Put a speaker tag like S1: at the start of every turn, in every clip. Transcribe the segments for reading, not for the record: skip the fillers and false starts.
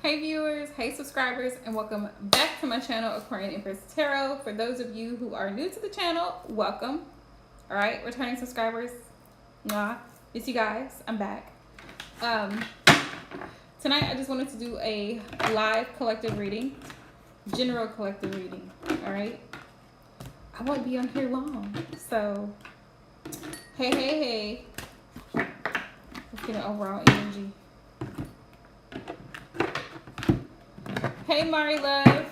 S1: Hey viewers, hey subscribers, and welcome back to my channel, Aquarian Empress Tarot. For those of you who are new to the channel, welcome. All right, returning subscribers, mwah. It's you guys, I'm back. Tonight I just wanted to do a live collective reading, general collective reading, all right? I won't be on here long, so hey. Let's get an overall energy. Hey Mari Love,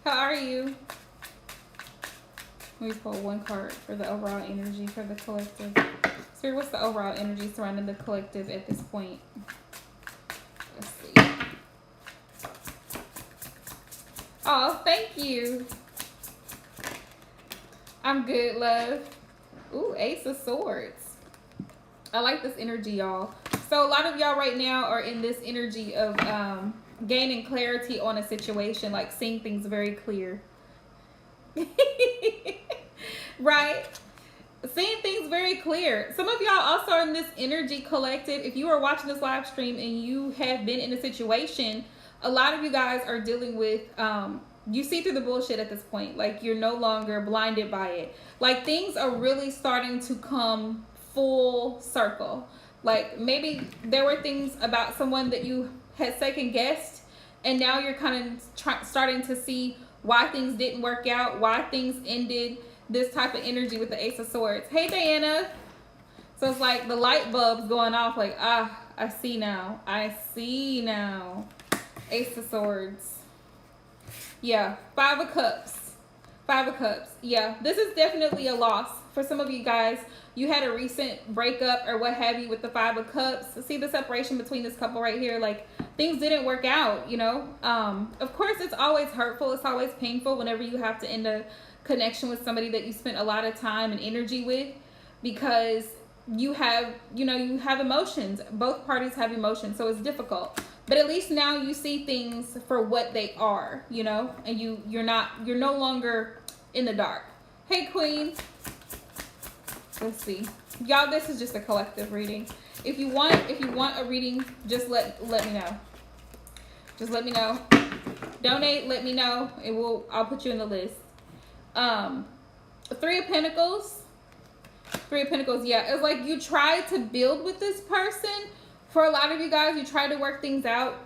S1: how are you? Let me pull one card for the overall energy for the collective. Spirit, what's the overall energy surrounding the collective at this point? Let's see. Oh, thank you. I'm good, love. Ooh, Ace of Swords. I like this energy, y'all. So a lot of y'all right now are in this energy of gaining clarity on a situation, like seeing things very clear. Right? Seeing things very clear. Some of y'all also are in this energy collective. If you are watching this live stream and you have been in a situation, a lot of you guys are dealing with, you see through the bullshit at this point. Like you're no longer blinded by it. Like things are really starting to come full circle. Like maybe there were things about someone that you had second guessed, and now you're kind of starting to see why things didn't work out, why things ended. This type of energy with the Ace of Swords. Hey Diana. So it's like the light bulbs going off, like, I see now. I see now. Ace of Swords. Yeah, Five of Cups. Five of Cups. Yeah, this is definitely a loss. For some of you guys, you had a recent breakup or what have you with the Five of Cups. See the separation between this couple right here? Like, things didn't work out, you know? Of course, it's always hurtful. It's always painful whenever you have to end a connection with somebody that you spent a lot of time and energy with, because you have, you know, you have emotions. Both parties have emotions, so it's difficult. But at least now you see things for what they are, you know, and you're no longer in the dark. Hey Queen. Let's see. Y'all, this is just a collective reading. If you want a reading, just let me know. Just let me know. Donate, let me know, and I'll put you in the list. Three of Pentacles. Three of Pentacles, yeah. It's like you try to build with this person. For a lot of you guys, you try to work things out,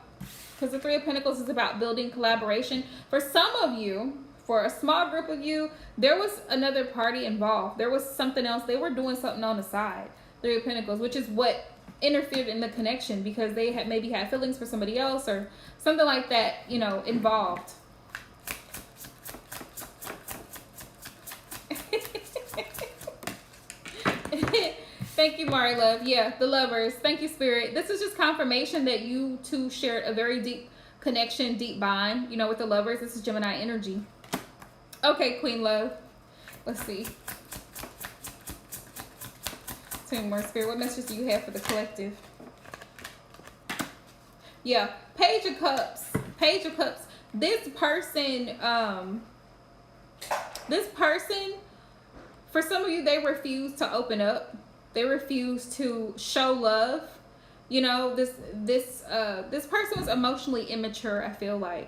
S1: because the Three of Pentacles is about building collaboration. For some of you, for a small group of you, there was another party involved. There was something else. They were doing something on the side. Three of Pentacles, which is what interfered in the connection, because they had maybe had feelings for somebody else or something like that, you know, involved. Thank you, Mari Love. Yeah, the Lovers. Thank you, Spirit. This is just confirmation that you two shared a very deep connection, deep bond, you know, with the Lovers. This is Gemini energy. Okay, Queen Love. Let's see. Tell me more, Spirit. What messages do you have for the collective? Yeah, Page of Cups. Page of Cups. This person, for some of you, they refuse to open up. They refuse to show love. You know, this person was emotionally immature, I feel like,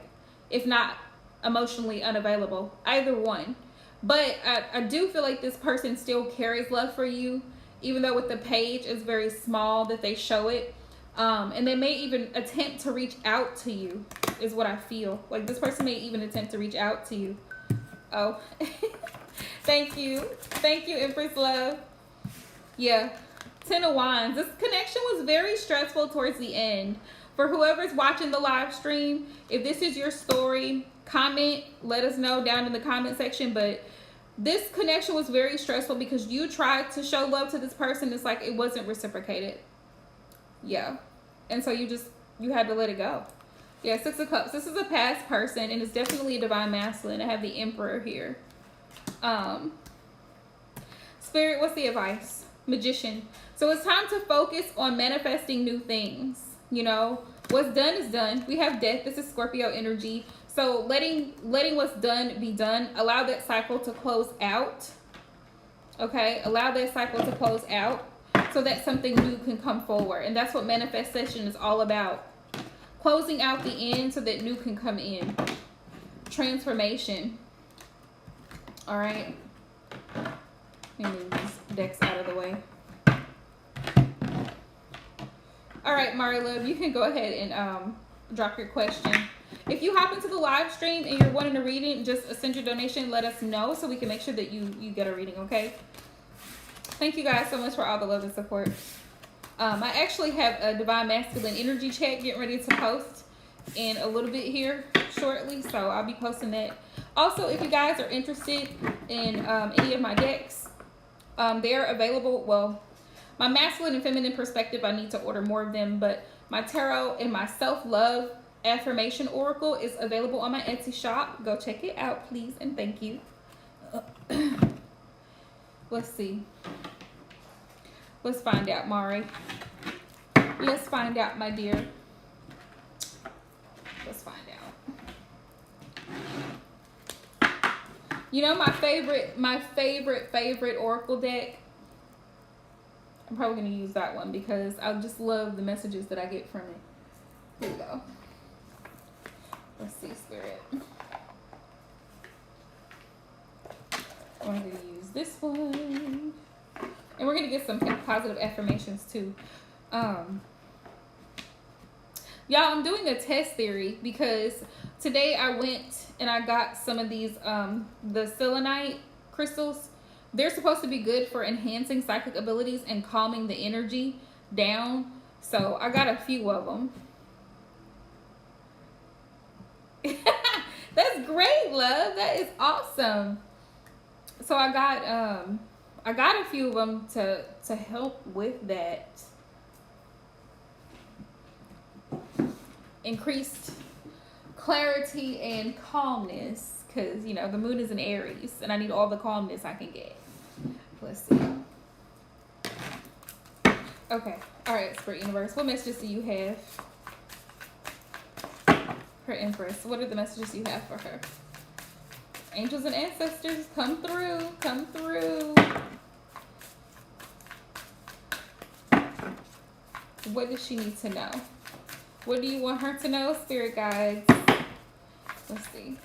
S1: if not emotionally unavailable, either one. But I do feel like this person still carries love for you, even though with the Page it's very small that they show it. And they may even attempt to reach out to you, is what I feel. Like this person may even attempt to reach out to you. Oh, thank you. Thank you, Empress Love. Yeah, Ten of Wands. This connection was very stressful towards the end. For whoever's watching the live stream, if this is your story, comment, let us know down in the comment section. But this connection was very stressful because you tried to show love to this person. It's like it wasn't reciprocated. Yeah. And so you had to let it go. Yeah, Six of Cups. This is a past person, and it's definitely a divine masculine. I have the Emperor here. Spirit, what's the advice? Magician. So it's time to focus on manifesting new things. You know, what's done is done. We have Death. This is Scorpio energy. So letting what's done be done. Allow that cycle to close out. Okay, allow that cycle to close out so that something new can come forward. And that's what manifestation is all about. Closing out the end so that new can come in. Transformation. All right. Let me move these decks out of the way. All right, Mari Love, you can go ahead and drop your question. If you hop into the live stream and you're wanting a reading, just send your donation. Let us know so we can make sure that you get a reading, okay? Thank you guys so much for all the love and support. I actually have a Divine Masculine Energy check getting ready to post in a little bit here shortly, so I'll be posting that. Also, if you guys are interested in any of my decks, they're available. Well, my masculine and feminine perspective, I need to order more of them, but my tarot and my self-love affirmation oracle is available on my Etsy shop. Go check it out, please, and thank you. Let's see. Let's find out, Mari. Let's find out, my dear. Let's find out. You know my favorite oracle deck? I'm probably going to use that one because I just love the messages that I get from it. Here we go. Let's see, Spirit. I'm going to use this one. And we're going to get some positive affirmations too. Y'all, I'm doing a test theory because today I went and I got some of these, the selenite crystals. They're supposed to be good for enhancing psychic abilities and calming the energy down. So I got a few of them. That's great, love. That is awesome. So I got a few of them to help with that. Increased clarity and calmness, because you know the moon is in Aries and I need all the calmness I can get. Let's see. Okay, all right, Spirit Universe, what messages do you have? Her Empress, what are the messages you have for her? Angels and ancestors, come through, come through. What does she need to know? What do you want her to know, Spirit Guides? Let's see.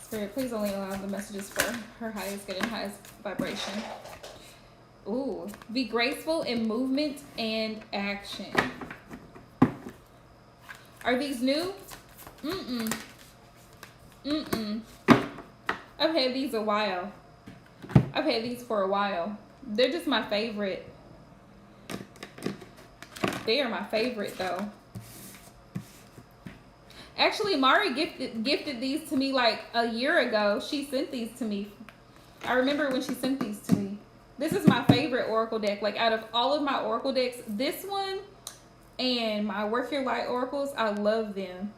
S1: Spirit, please only allow the messages for her highest good and highest vibration. Ooh, be graceful in movement and action. Are these new? Mm-mm. Mm-mm. I've had these a while. I've had these for a while. They're just my favorite. They are my favorite though. Actually, Mari gifted these to me like a year ago. She sent these to me. I remember when she sent these to me. This is my favorite oracle deck. Like out of all of my oracle decks, this one and my Work Your Light oracles, I love them.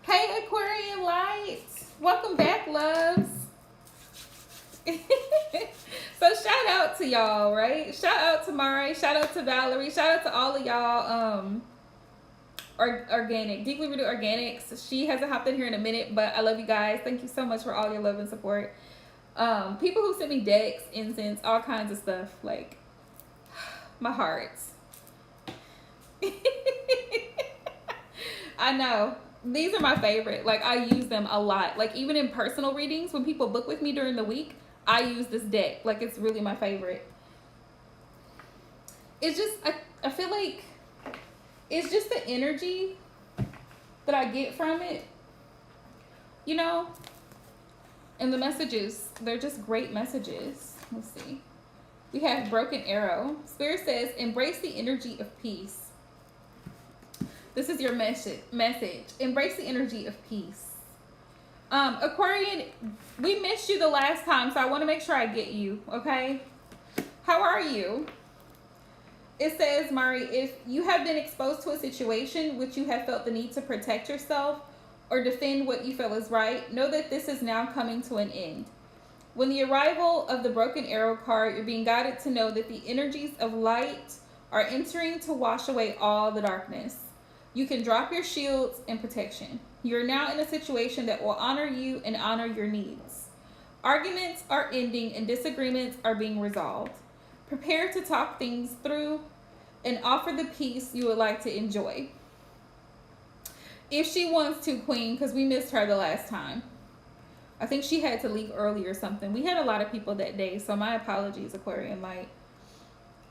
S1: Hey, Aquarian Lights. Welcome back, loves. So shout out to y'all, right? Shout out to Mari. Shout out to Valerie. Shout out to all of y'all organic, deeply rooted organics. She hasn't hopped in here in a minute, but I love you guys. Thank you so much for all your love and support. People who sent me decks, incense, all kinds of stuff, like my heart. I know. These are my favorite. Like I use them a lot. Like even in personal readings, when people book with me during the week, I use this deck. Like it's really my favorite. It's just, I feel like it's just the energy that I get from it, you know? And the messages, they're just great messages. Let's see. We have Broken Arrow. Spirit says, embrace the energy of peace. This is your message. Embrace the energy of peace. Aquarian, we missed you the last time, so I want to make sure I get you, okay? How are you? It says, Mari, if you have been exposed to a situation which you have felt the need to protect yourself or defend what you feel is right, know that this is now coming to an end. When the arrival of the Broken Arrow card, you're being guided to know that the energies of light are entering to wash away all the darkness. You can drop your shields and protection. You're now in a situation that will honor you and honor your needs. Arguments are ending and disagreements are being resolved. Prepare to talk things through and offer the peace you would like to enjoy. If she wants to, Queen, because we missed her the last time. I think she had to leave early or something. We had a lot of people that day, so my apologies, Aquarian Light.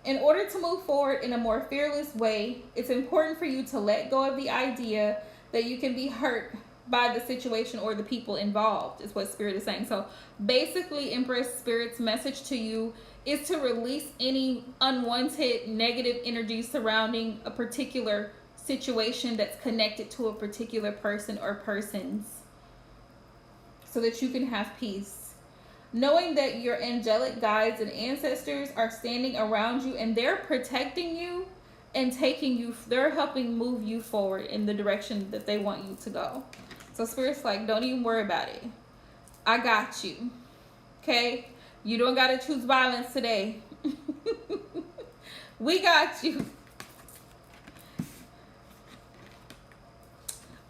S1: In order to move forward in a more fearless way, it's important for you to let go of the idea that you can be hurt by the situation or the people involved, is what Spirit is saying. So basically, Empress, Spirit's message to you is to release any unwanted negative energy surrounding a particular situation that's connected to a particular person or persons, so that you can have peace. Knowing that your angelic guides and ancestors are standing around you and they're protecting you and taking you, they're helping move you forward in the direction that they want you to go. So Spirit's like, don't even worry about it. I got you. Okay? You don't got to choose violence today. We got you.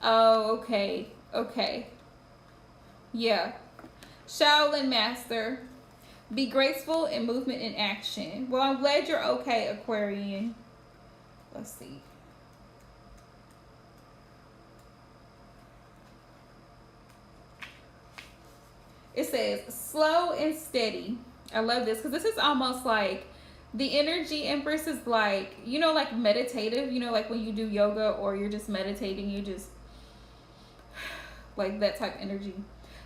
S1: Oh, okay. Okay. Yeah. Shaolin Master. Be graceful in movement and action. Well, I'm glad you're okay, Aquarian. Let's see. It says slow and steady. I love this because this is almost like the energy, Empress, is like, you know, like meditative. You know, like when you do yoga or you're just meditating, you just like that type of energy.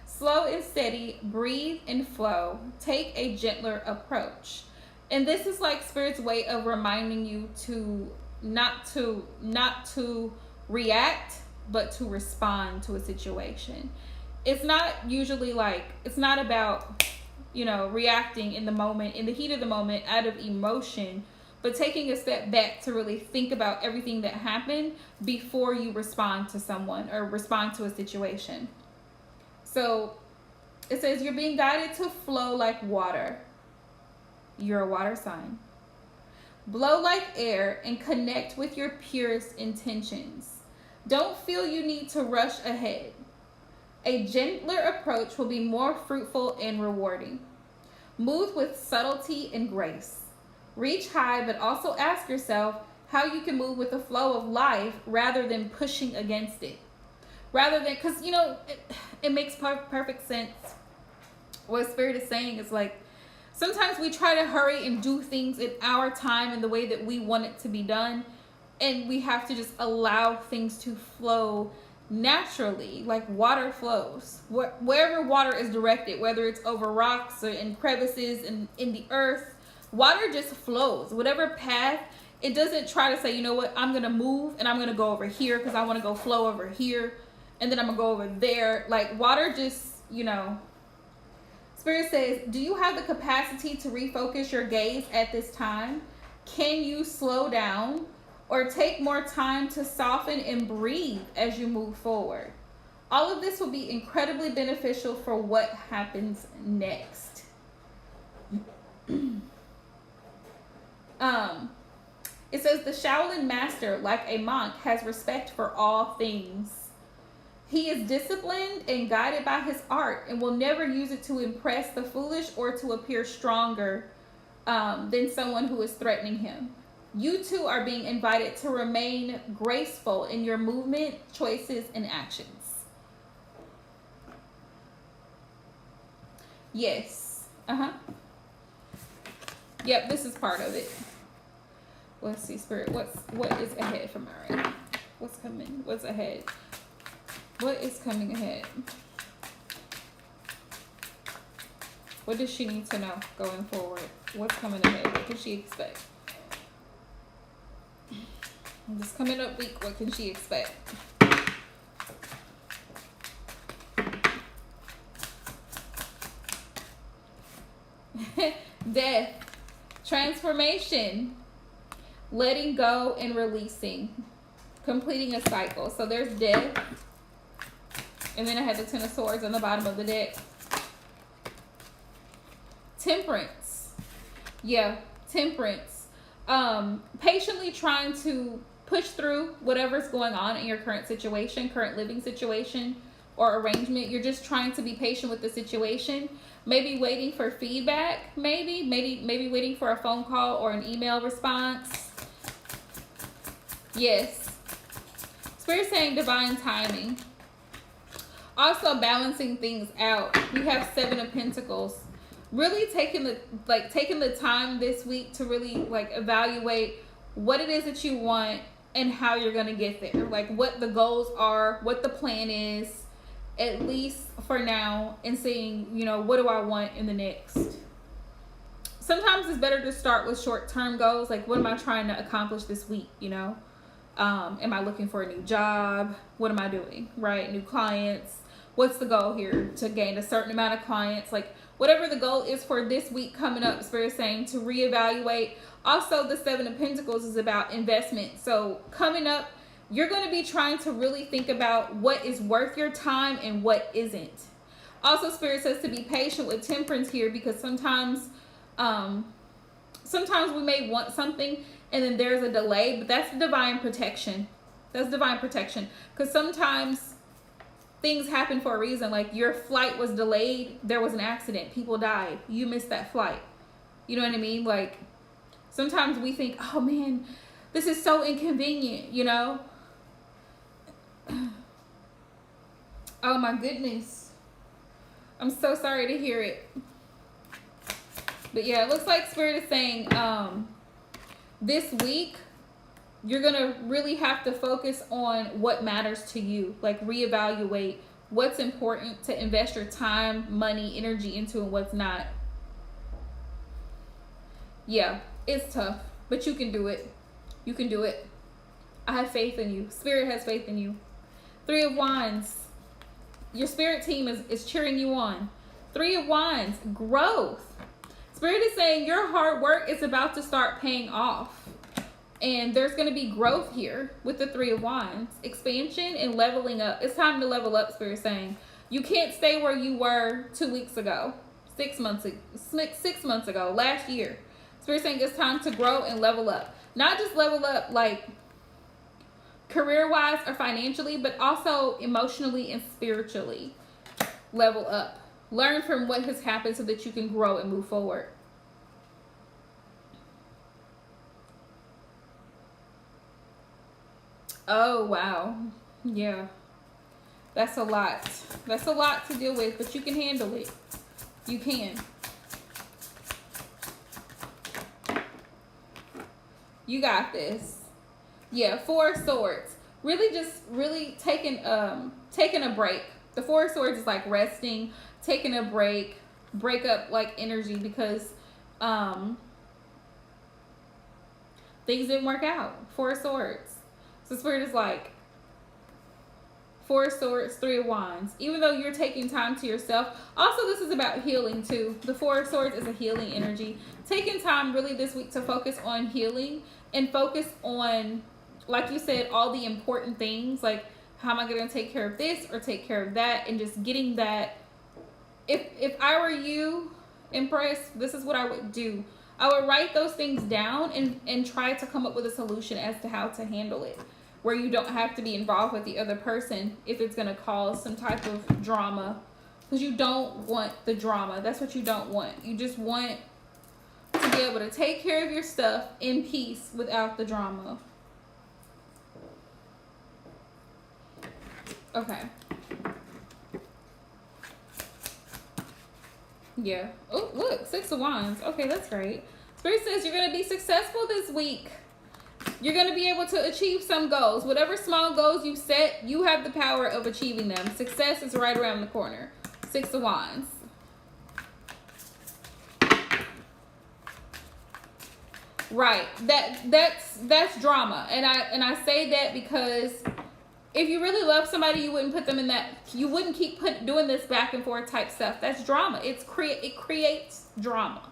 S1: Slow and steady, breathe and flow. Take a gentler approach. And this is like Spirit's way of reminding you to not to react, but to respond to a situation. It's not usually like, it's not about, you know, reacting in the moment, in the heat of the moment, out of emotion, but taking a step back to really think about everything that happened before you respond to someone or respond to a situation. So it says you're being guided to flow like water. You're a water sign. Blow like air and connect with your purest intentions. Don't feel you need to rush ahead. A gentler approach will be more fruitful and rewarding. Move with subtlety and grace. Reach high, but also ask yourself how you can move with the flow of life rather than pushing against it. Rather than, because, you know, it makes perfect sense. What Spirit is saying is like, sometimes we try to hurry and do things in our time and the way that we want it to be done. And we have to just allow things to flow naturally, like water flows. Wherever water is directed, whether it's over rocks or in crevices and in the earth, water just flows. Whatever path, it doesn't try to say, you know what, I'm going to move and I'm going to go over here because I want to go flow over here. And then I'm going to go over there. Like water just, you know. Spirit says, do you have the capacity to refocus your gaze at this time? Can you slow down or take more time to soften and breathe as you move forward? All of this will be incredibly beneficial for what happens next. It says the Shaolin Master, like a monk, has respect for all things. He is disciplined and guided by his art and will never use it to impress the foolish or to appear stronger than someone who is threatening him. You too are being invited to remain graceful in your movement, choices, and actions. Yes. Yep, this is part of it. Let's see, Spirit. What is ahead for Mary? What's coming? What's ahead? What is coming ahead? What does she need to know going forward? What's coming ahead? What can she expect? This coming up week, what can she expect? Death, transformation, letting go and releasing, completing a cycle. So there's death. And then I had the Ten of Swords on the bottom of the deck. Temperance. Yeah, temperance. Patiently trying to push through whatever's going on in your current situation, current living situation or arrangement. You're just trying to be patient with the situation. Maybe waiting for feedback, maybe waiting for a phone call or an email response. Yes. Spirit saying divine timing. Also balancing things out. We have 7 of Pentacles. Really taking the time this week to really evaluate what it is that you want and how you're going to get there. Like what the goals are, what the plan is, at least for now, and seeing, what do I want in the next. Sometimes it's better to start with short-term goals. Like, what am I trying to accomplish this week, Am I looking for a new job? What am I doing, right? New clients. What's the goal here? To gain a certain amount of clients. Like, whatever the goal is for this week coming up, Spirit saying to reevaluate. Also, the 7 of Pentacles is about investment. So, coming up, you're going to be trying to really think about what is worth your time and what isn't. Also, Spirit says to be patient with Temperance here, because sometimes we may want something and then there's a delay, but that's divine protection. That's divine protection. Because sometimes things happen for a reason. Like your flight was delayed. There was an accident. People died. You missed that flight. You know what I mean? Like sometimes we think, oh man, this is so inconvenient, Oh my goodness. I'm so sorry to hear it. But yeah, it looks like Spirit is saying this week you're going to really have to focus on what matters to you. Like reevaluate what's important to invest your time, money, energy into and what's not. Yeah, it's tough, but you can do it. You can do it. I have faith in you. Spirit has faith in you. 3 of Wands. Your spirit team is cheering you on. 3 of Wands. Growth. Spirit is saying your hard work is about to start paying off. And there's going to be growth here with the 3 of Wands. Expansion and leveling up. It's time to level up, Spirit saying. You can't stay where you were 2 weeks ago. 6 months ago. Last year. Spirit saying it's time to grow and level up. Not just level up like career-wise or financially, but also emotionally and spiritually. Level up. Learn from what has happened so that you can grow and move forward. Oh, wow. Yeah. That's a lot. That's a lot to deal with, but you can handle it. You can. You got this. Yeah, 4 of Swords. Really taking a break. The 4 of Swords is like resting, taking a break up like energy because things didn't work out. 4 of Swords. So Spirit is like 4 of Swords, 3 of Wands. Even though you're taking time to yourself. Also, this is about healing too. The 4 of Swords is a healing energy. Taking time really this week to focus on healing and focus on, like you said, all the important things. Like, how am I going to take care of this or take care of that? And just getting that. If I were you, Empress, this is what I would do. I would write those things down and try to come up with a solution as to how to handle it, where you don't have to be involved with the other person if it's going to cause some type of drama, because you don't want the drama. That's what you don't want. You just want to be able to take care of your stuff in peace without the drama. Okay. Yeah. Oh, look, 6 of Wands. Okay, that's great. Spirit says you're going to be successful this week. You're going to be able to achieve some goals. Whatever small goals you set, you have the power of achieving them. Success is right around the corner. 6 of Wands. Right. That's drama. And I say that because if you really love somebody, you wouldn't put them in that. You wouldn't keep doing this back and forth type stuff. That's drama. It creates drama.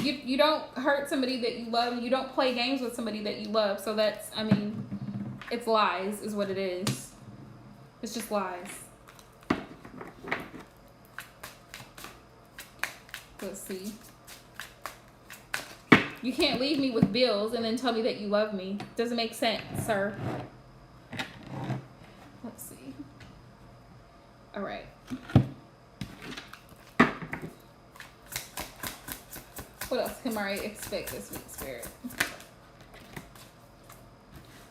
S1: You don't hurt somebody that you love. You don't play games with somebody that you love. So that's, I mean, it's lies is what it is. It's just lies. Let's see. You can't leave me with bills and then tell me that you love me. Doesn't make sense, sir. Let's see. All right. What else can Mari expect this week, Spirit?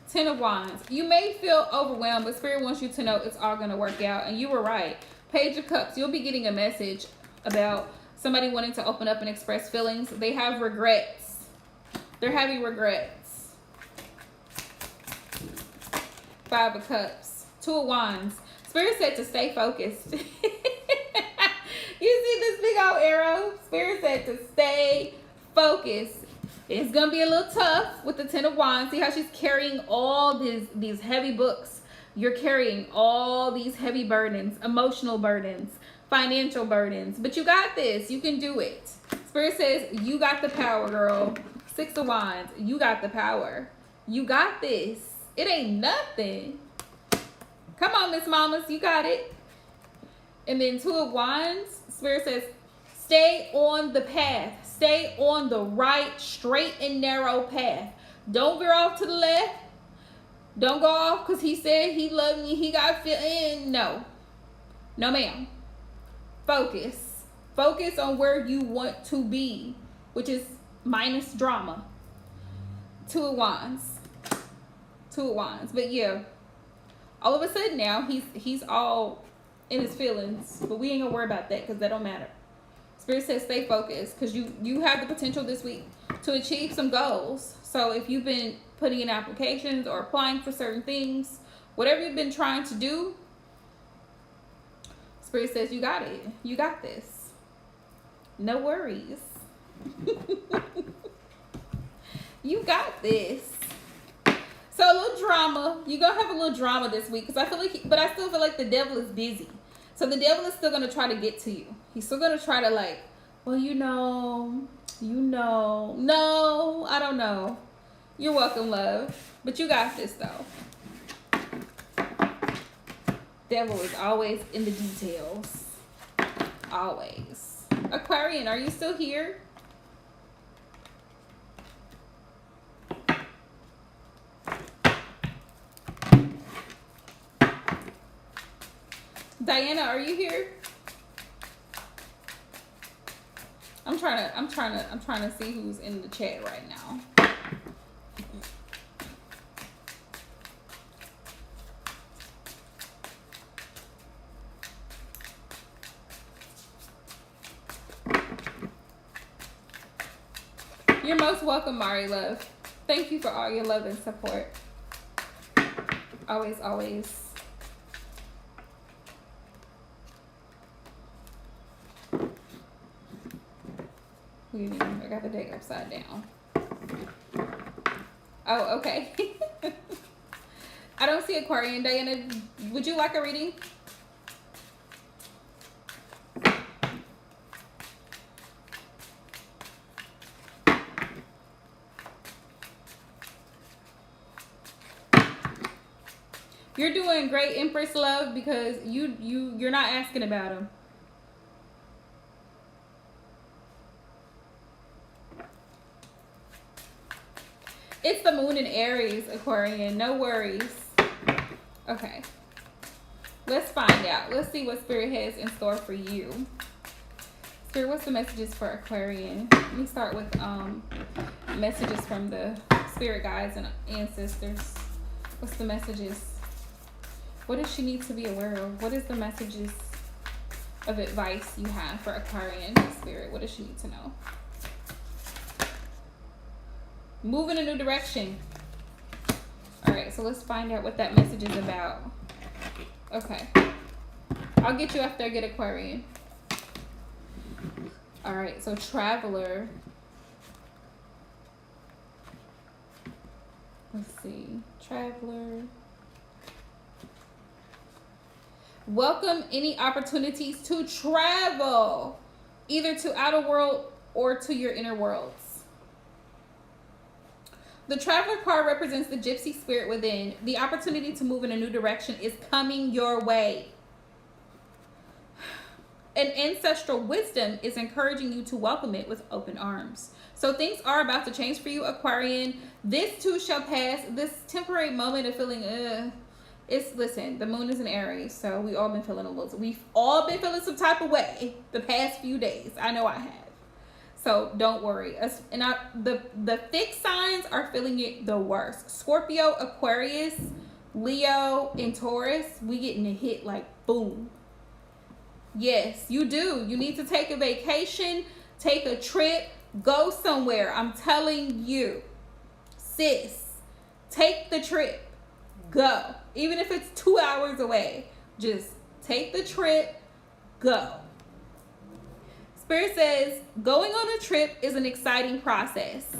S1: 10 of Wands. You may feel overwhelmed, but Spirit wants you to know it's all going to work out. And you were right. Page of Cups. You'll be getting a message about somebody wanting to open up and express feelings. They have regrets. They're having regrets. 5 of Cups. 2 of Wands. Spirit said to stay focused. You see this big old arrow? Spirit said to stay focused. It's going to be a little tough with the 10 of Wands. See how she's carrying all these heavy books. You're carrying all these heavy burdens, emotional burdens, financial burdens. But you got this. You can do it. Spirit says you got the power, girl. 6 of Wands. You got the power. You got this. It ain't nothing. Come on, Miss Mamas. You got it. And then 2 of Wands. Spirit says stay on the path. Stay on the right, straight and narrow path. Don't veer off to the left. Don't go off because he said he loved me. He got feeling. No. No, ma'am. Focus. Focus on where you want to be, which is minus drama. 2 of Wands. 2 of Wands. But yeah, all of a sudden now he's all in his feelings. But we ain't gonna worry about that because that don't matter. Spirit says stay focused because you have the potential this week to achieve some goals. So if you've been putting in applications or applying for certain things, whatever you've been trying to do, Spirit says you got it. You got this. No worries. You got this. So a little drama. You're going to have a little drama this week because I still feel like the devil is busy. So the devil is still going to try to get to you. He's still going to try to like, well, no, I don't know. You're welcome, love. But you got this, though. Devil is always in the details. Always. Aquarian, are you still here? Diana, are you here? I'm trying to see who's in the chat right now. You're most welcome, Mari love. Thank you for all your love and support. Always, always. I got the deck upside down. Oh, okay. I don't see Aquarian. Diana, would you like a reading? You're doing great, Empress love, because you're not asking about him. It's the moon in Aries, Aquarian. No worries. Okay. Let's find out. Let's see what Spirit has in store for you. Spirit, what's the messages for Aquarian? Let me start with messages from the spirit guides and ancestors. What's the messages? What does she need to be aware of? What is the messages of advice you have for Aquarian Spirit? What does she need to know? Move in a new direction. All right, so let's find out what that message is about. Okay. I'll get you after I get Aquarian. All right, so Traveler. Let's see. Traveler. Welcome any opportunities to travel, either to outer world or to your inner worlds. The Traveler card represents the gypsy spirit within. The opportunity to move in a new direction is coming your way. And ancestral wisdom is encouraging you to welcome it with open arms. So things are about to change for you, Aquarian. This too shall pass. This temporary moment of feeling, listen, the moon is in Aries, so we've all been feeling some type of way the past few days. I know I have. So don't worry. The fixed signs are feeling it the worst. Scorpio, Aquarius, Leo, and Taurus, we getting a hit like boom. Yes, you do. You need to take a vacation, take a trip, go somewhere. I'm telling you, sis, take the trip, go. Even if it's 2 hours away, just take the trip, go. Spirit says, going on a trip is an exciting process.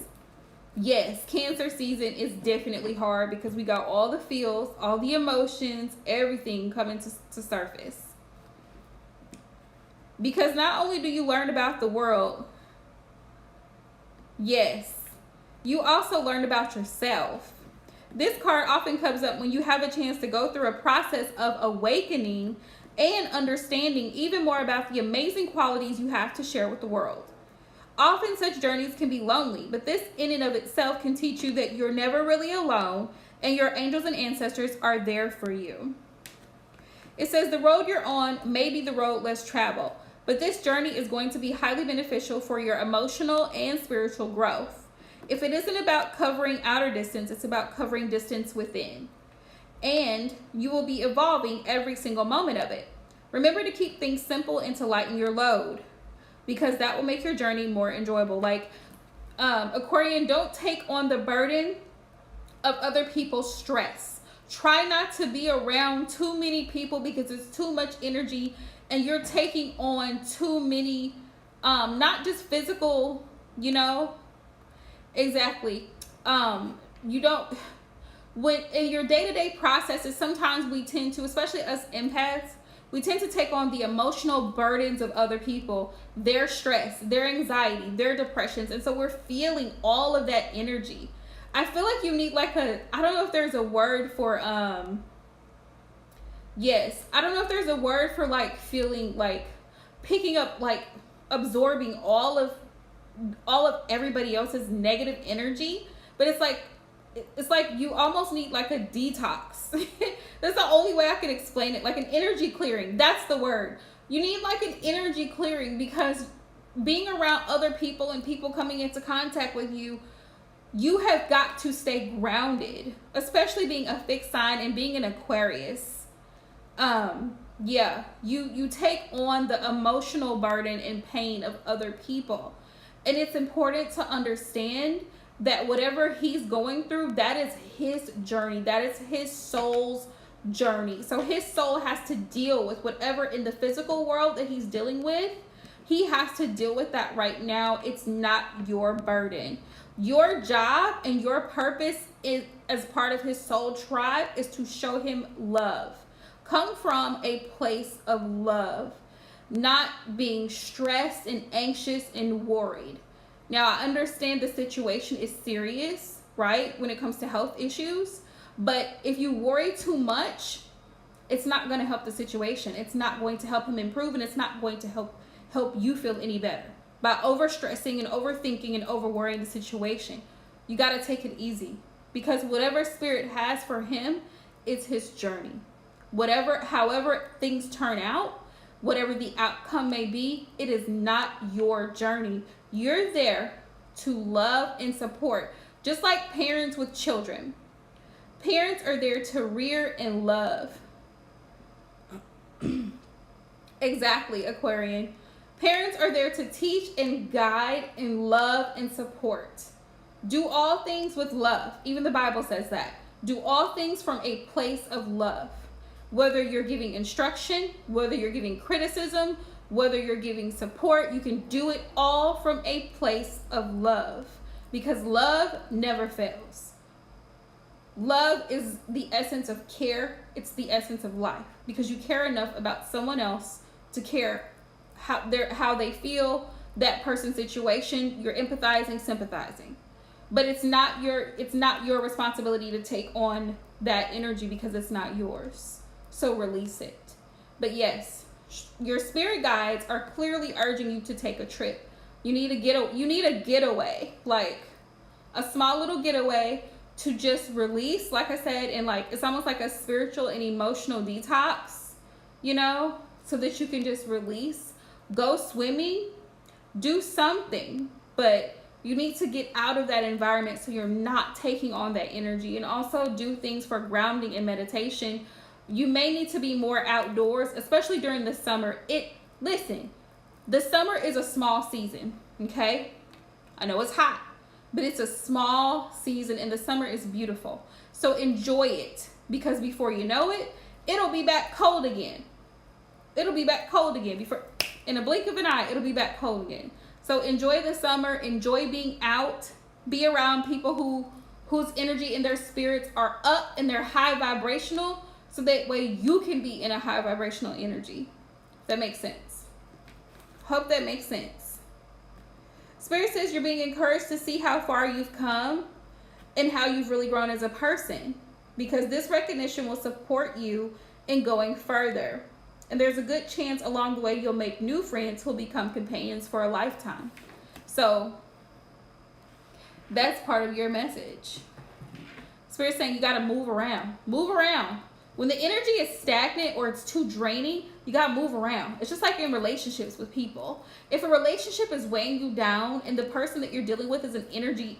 S1: Yes, Cancer season is definitely hard because we got all the feels, all the emotions, everything coming to surface. Because not only do you learn about the world, yes, you also learn about yourself. This card often comes up when you have a chance to go through a process of awakening and understanding even more about the amazing qualities you have to share with the world. Often such journeys can be lonely, but this in and of itself can teach you that you're never really alone and your angels and ancestors are there for you. It says the road you're on may be the road less traveled, but this journey is going to be highly beneficial for your emotional and spiritual growth. If it isn't about covering outer distance, it's about covering distance within. And you will be evolving every single moment of it. Remember to keep things simple and to lighten your load, because that will make your journey more enjoyable. Like, Aquarian, don't take on the burden of other people's stress. Try not to be around too many people because it's too much energy and you're taking on too many, not just physical, exactly. When in your day-to-day processes, sometimes we tend to, especially us empaths, we tend to take on the emotional burdens of other people, their stress, their anxiety, their depressions. And so we're feeling all of that energy. I feel like you need I don't know if there's a word for, feeling picking up, absorbing all of everybody else's negative energy. But it's like you almost need a detox. That's the only way I can explain it. Like an energy clearing. That's the word. You need an energy clearing, because being around other people and people coming into contact with you, you have got to stay grounded, especially being a fixed sign and being an Aquarius. You take on the emotional burden and pain of other people. And it's important to understand that whatever he's going through, that is his journey. That is his soul's journey. So his soul has to deal with whatever in the physical world that he's dealing with. He has to deal with that right now. It's not your burden. Your job and your purpose is, as part of his soul tribe, is to show him love. Come from a place of love, not being stressed and anxious and worried. Now, I understand the situation is serious, right, when it comes to health issues. But if you worry too much, it's not going to help the situation. It's not going to help him improve, and it's not going to help you feel any better. By overstressing and overthinking and overworrying the situation, you got to take it easy, because whatever spirit has for him is his journey. However things turn out, whatever the outcome may be, it is not your journey. You're there to love and support, just like parents with children. Parents are there to rear and love. Exactly, Aquarian. Parents are there to teach and guide and love and support. Do all things with love. Even the Bible says that. Do all things from a place of love. Whether you're giving instruction, whether you're giving criticism, whether you're giving support, you can do it all from a place of love, because love never fails. Love is the essence of care. It's the essence of life, because you care enough about someone else to care how they feel, that person's situation. You're empathizing, sympathizing. But it's not your responsibility to take on that energy, because it's not yours. So release it. But yes, Your spirit guides are clearly urging you to take a trip. You need a getaway, like a small little getaway to just release, like I said, and like it's almost like a spiritual and emotional detox, you know, so that you can just release. Go swimming, do something, but you need to get out of that environment so you're not taking on that energy. And also do things for grounding and meditation. You may need to be more outdoors, especially during the summer. Listen, the summer is a small season, okay? I know it's hot, but it's a small season and the summer is beautiful. So enjoy it, because before you know it, it'll be back cold again. It'll be back cold again. Before, in a blink of an eye, it'll be back cold again. So enjoy the summer, enjoy being out, be around people whose energy and their spirits are up and they're high vibrational, so that way you can be in a high vibrational energy. That makes sense. Hope that makes sense. Spirit says you're being encouraged to see how far you've come and how you've really grown as a person, because this recognition will support you in going further. And there's a good chance along the way you'll make new friends who'll become companions for a lifetime. So that's part of your message. Spirit's saying you got to move around. Move around. When the energy is stagnant or it's too draining, you got to move around. It's just like in relationships with people. If a relationship is weighing you down and the person that you're dealing with is an energy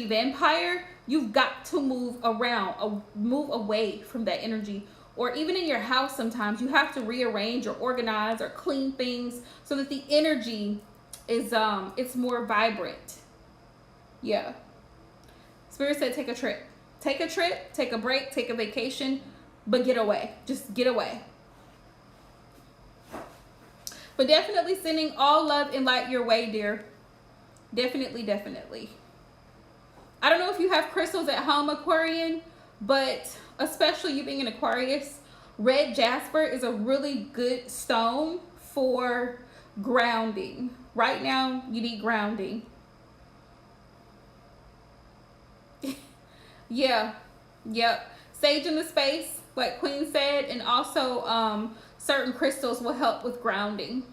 S1: vampire, you've got to move around, move away from that energy. Or even in your house, sometimes you have to rearrange or organize or clean things so that the energy is it's more vibrant. Yeah. Spirit said take a trip. Take a trip, take a break, take a vacation, but get away. Just get away. But definitely sending all love and light your way, dear. Definitely, definitely. I don't know if you have crystals at home, Aquarian, but especially you being an Aquarius, red jasper is a really good stone for grounding. Right now, you need grounding. Yeah, yep. Sage in the space, like Queen said, and also certain crystals will help with grounding.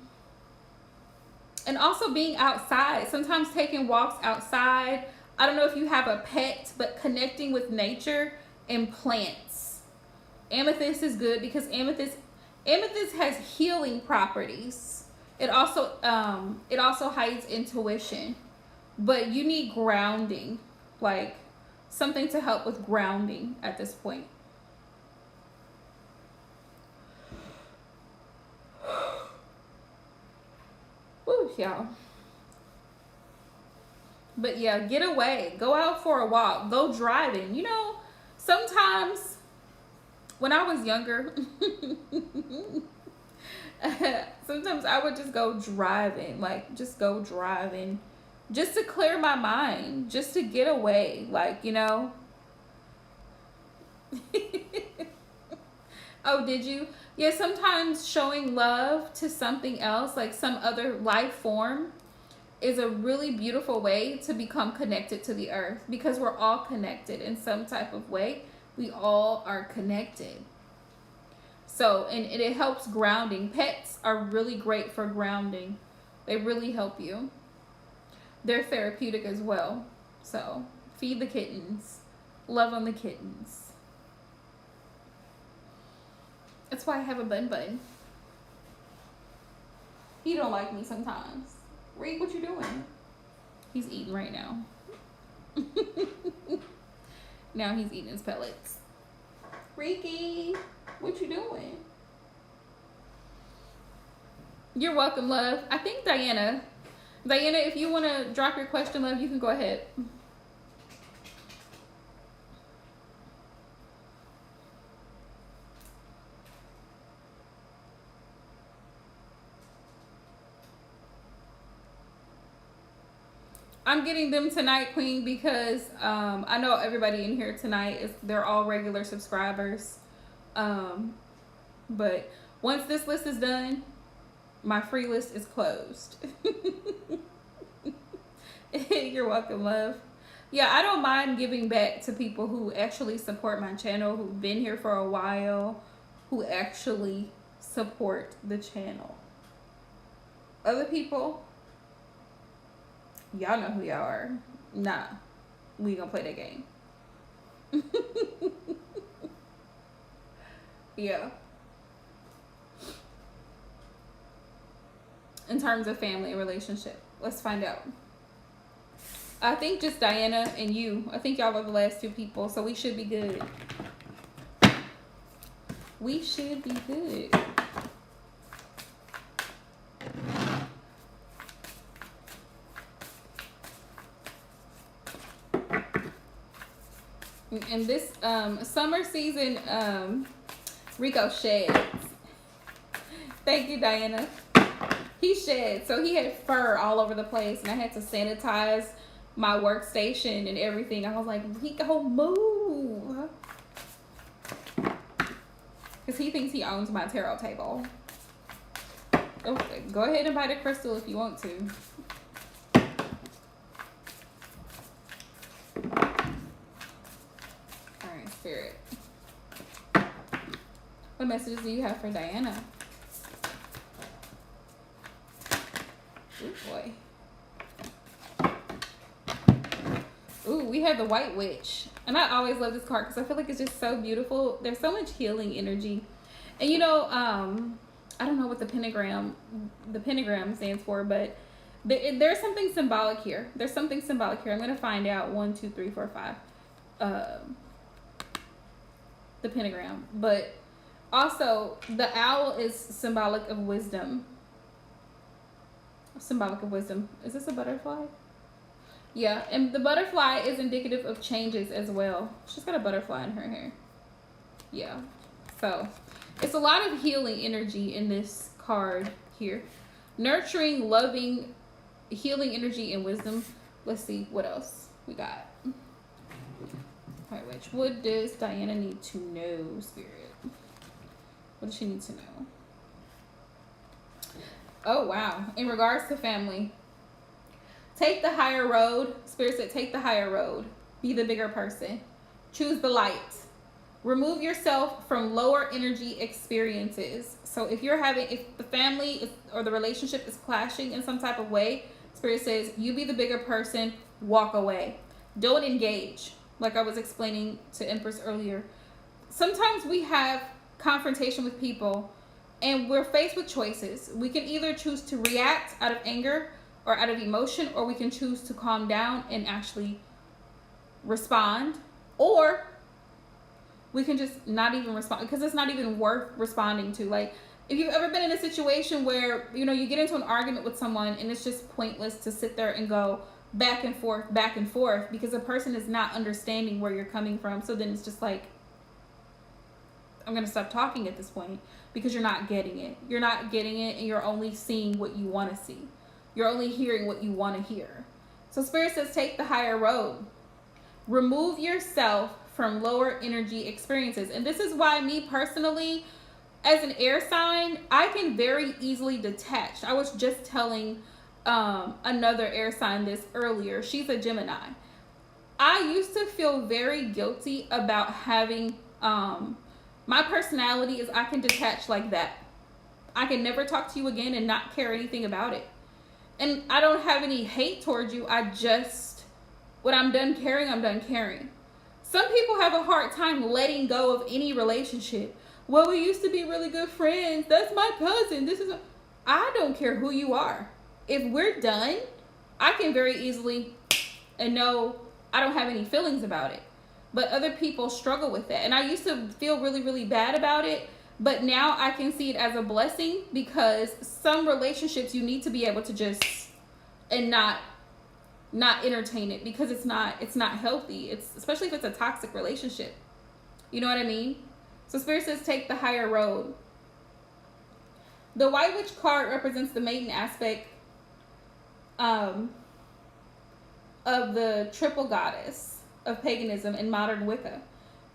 S1: And also being outside, sometimes taking walks outside. I don't know if you have a pet, but connecting with nature and plants. Amethyst is good because amethyst has healing properties. It also hides intuition, but you need grounding, like something to help with grounding at this point. Woo, y'all. But yeah, get away. Go out for a walk. Go driving. You know, sometimes when I was younger, sometimes I would just go driving. Like, just go driving. Just to clear my mind. Just to get away. Like, you know. Oh, did you? Yeah, sometimes showing love to something else, like some other life form, is a really beautiful way to become connected to the earth, because we're all connected in some type of way. We all are connected. So, and it helps grounding. Pets are really great for grounding. They really help you. They're therapeutic as well. So, feed the kittens. Love on the kittens. That's why I have a bun. He don't like me sometimes. Reed, what you doing? He's eating right now. Now he's eating his pellets. Ricky, what you doing? You're welcome, love. I think Diana, if you want to drop your question, love, you can go ahead. I'm getting them tonight, Queen, because I know everybody in here tonight they're all regular subscribers. But once this list is done, my free list is closed. You're welcome, love. Yeah, I don't mind giving back to people who actually support my channel, who've been here for a while, who actually support the channel. Other people, y'all know who y'all are. Nah, we gonna play that game. Yeah. In terms of family and relationship, let's find out. I think just Diana and you. I think y'all are the last two people, so we should be good. We should be good. And this summer season, Rico sheds. Thank you, Diana. He shed, so he had fur all over the place, and I had to sanitize my workstation and everything. I was like, Rico, move. Because he thinks he owns my tarot table. Okay, go ahead and bite a crystal if you want to. Alright, Spirit. What messages do you have for Diana? Ooh, boy. Ooh, we have the White Witch. And I always love this card because I feel like it's just so beautiful. There's so much healing energy. And you know, I don't know what the pentagram stands for, but there's something symbolic here. There's something symbolic here. I'm going to find out. 1, 2, 3, 4, 5. The pentagram. But also, the owl is symbolic of wisdom. Symbolic of wisdom. Is this a butterfly? Yeah, and the butterfly is indicative of changes as well. She's got a butterfly in her hair. Yeah. So, it's a lot of healing energy in this card here. Nurturing, loving, healing energy, and wisdom. Let's see what else we got. Alright, which what does Diana need to know, Spirit? What does she need to know? Oh, wow. In regards to family, take the higher road. Spirit said, take the higher road. Be the bigger person. Choose the light. Remove yourself from lower energy experiences. So if the family or the relationship is clashing in some type of way, Spirit says, you be the bigger person, walk away. Don't engage. Like I was explaining to Empress earlier. Sometimes we have confrontation with people and we're faced with choices. We can either choose to react out of anger or out of emotion, or we can choose to calm down and actually respond, or we can just not even respond because it's not even worth responding to. Like, if you've ever been in a situation where, you know, you get into an argument with someone and it's just pointless to sit there and go back and forth because the person is not understanding where you're coming from. So then it's just like, I'm going to stop talking at this point because you're not getting it. You're not getting it, and you're only seeing what you want to see. You're only hearing what you want to hear. So Spirit says, take the higher road. Remove yourself from lower energy experiences. And this is why me personally, as an air sign, I can very easily detach. I was just telling another air sign this earlier. She's a Gemini. I used to feel very guilty about having, my personality is I can detach like that. I can never talk to you again and not care anything about it. And I don't have any hate towards you. When I'm done caring, I'm done caring. Some people have a hard time letting go of any relationship. Well, we used to be really good friends. That's my cousin. I don't care who you are. If we're done, I can very easily and know I don't have any feelings about it. But other people struggle with that. And I used to feel really, really bad about it. But now I can see it as a blessing, because some relationships you need to be able to just and not entertain it, because it's not healthy. It's especially if it's a toxic relationship. You know what I mean? So Spirit says, take the higher road. The White Witch card represents the maiden aspect of the triple goddess of paganism and modern Wicca.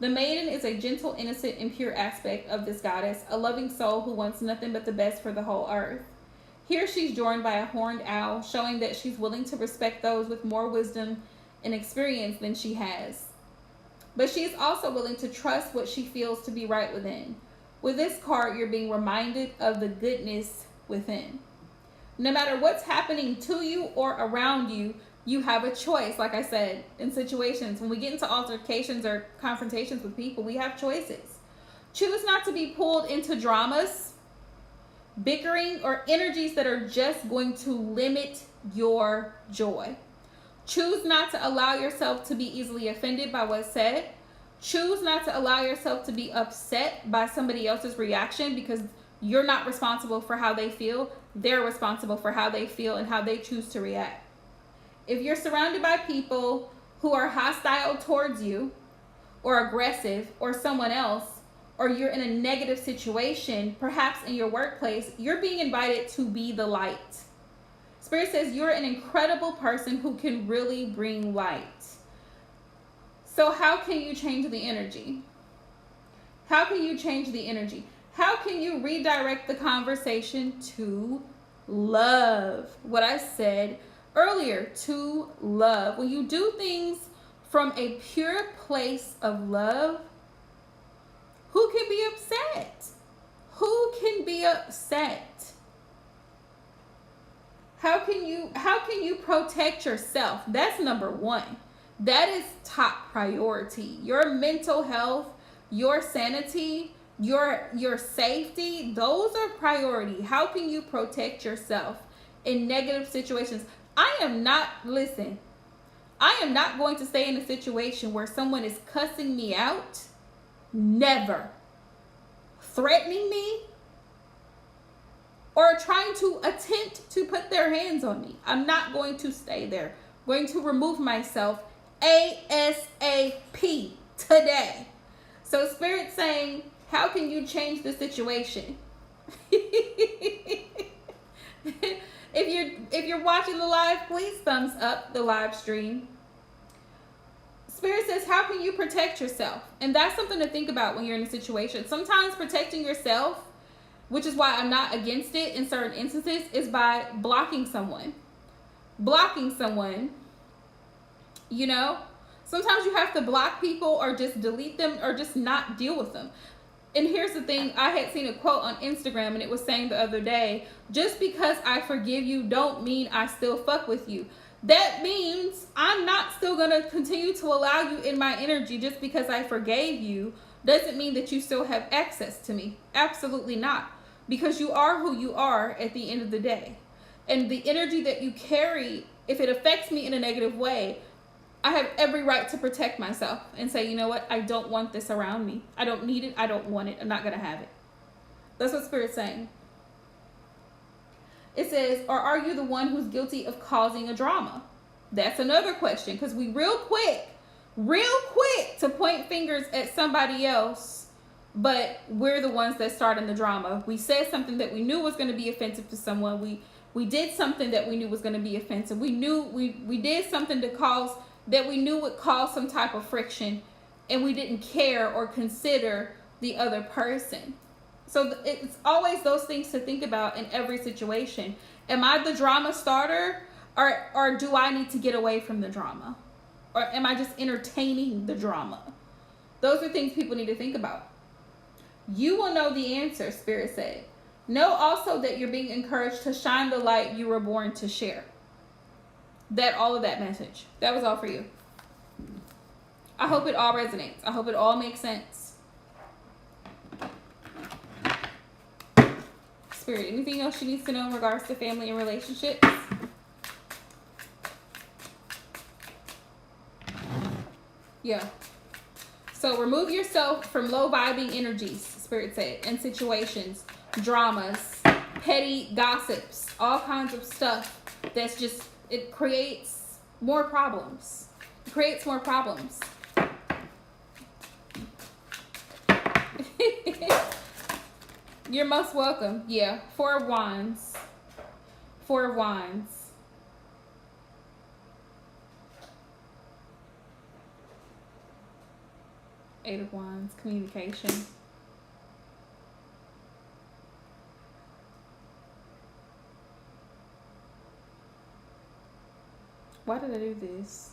S1: The maiden is a gentle, innocent, and pure aspect of this goddess, a loving soul who wants nothing but the best for the whole earth. Here she's joined by a horned owl, showing that she's willing to respect those with more wisdom and experience than she has. But she is also willing to trust what she feels to be right within. With this card, you're being reminded of the goodness within. No matter what's happening to you or around you, you have a choice. Like I said, in situations, when we get into altercations or confrontations with people, we have choices. Choose not to be pulled into dramas, bickering, or energies that are just going to limit your joy. Choose not to allow yourself to be easily offended by what's said. Choose not to allow yourself to be upset by somebody else's reaction, because you're not responsible for how they feel. They're responsible for how they feel and how they choose to react. If you're surrounded by people who are hostile towards you, or aggressive, or someone else, or you're in a negative situation, perhaps in your workplace, you're being invited to be the light. Spirit says you're an incredible person who can really bring light. So how can you change the energy? How can you change the energy? How can you redirect the conversation to love? What I said earlier, to love. When you do things from a pure place of love, who can be upset? Who can be upset? How can you protect yourself? That's number one. That is top priority. Your mental health, your sanity, your safety, those are priority. How can you protect yourself in negative situations? I am not going to stay in a situation where someone is cussing me out, never, threatening me, or trying to attempt to put their hands on me. I'm not going to stay there. I'm going to remove myself ASAP today. So Spirit's saying, how can you change the situation? If you're watching the live, please thumbs up the live stream. Spirit says, how can you protect yourself? And that's something to think about when you're in a situation. Sometimes protecting yourself, which is why I'm not against it in certain instances, is by blocking someone. Blocking someone, you know? Sometimes you have to block people or just delete them or just not deal with them. And here's the thing, I had seen a quote on Instagram and it was saying the other day, just because I forgive you don't mean I still fuck with you. That means I'm not still going to continue to allow you in my energy. Just because I forgave you doesn't mean that you still have access to me. Absolutely not. Because you are who you are at the end of the day. And the energy that you carry, if it affects me in a negative way, I have every right to protect myself and say, you know what? I don't want this around me. I don't need it. I don't want it. I'm not going to have it. That's what Spirit's saying. It says, or are you the one who's guilty of causing a drama? That's another question, because we real quick to point fingers at somebody else, but we're the ones that started the drama. We said something that we knew was going to be offensive to someone. We did something that we knew was going to be offensive. We did something that we knew would cause some type of friction, and we didn't care or consider the other person. So it's always those things to think about in every situation. Am I the drama starter, or do I need to get away from the drama? Or am I just entertaining the drama? Those are things people need to think about. You will know the answer, Spirit said. Know also that you're being encouraged to shine the light you were born to share. All of that message. That was all for you. I hope it all resonates. I hope it all makes sense. Spirit, anything else she needs to know in regards to family and relationships? Yeah. So remove yourself from low vibing energies, Spirit said, and situations, dramas, petty gossips, all kinds of stuff that's just, it creates more problems. It creates more problems. You're most welcome. Yeah. 4 of Wands. 4 of Wands. Eight of Wands. Communication. Why did I do this?